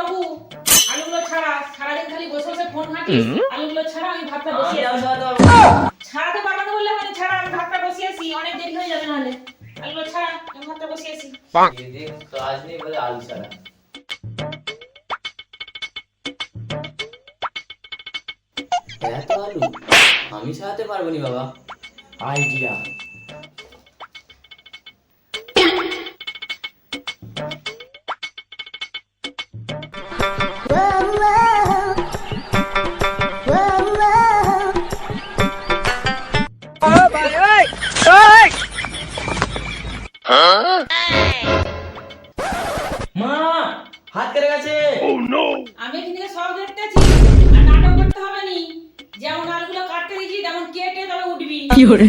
বাবু আলুগুলো ছাড়া, সারাদিন খালি বসে বসে ফোন ঘাঁটিস, আলুগুলো ছাড়া, আমি ভাতটা বসিয়ে ছাড়াতে পারবো না বললে মানে ছাড়া, আমি ভাতটা বসিয়েছি, অনেক দেরি হয়ে যাবে নাহলে। আলুগুলো ছাড়া, আমি ভাতটা বসিয়েছি। এদের কাজ নেই বলে আলু ছাড়া। এত আলু আমি ছাড়াতে পারবো নি বাবা। আইডিয়া। মা হাত কেটে গেছে। আমি এখান থেকে সব দেখতেছি, আর নাটক করতে হবে নি। যেমন আলুগুলো কাটতে দিয়েছি তেমন কেটে তবে উঠবি। কি করে?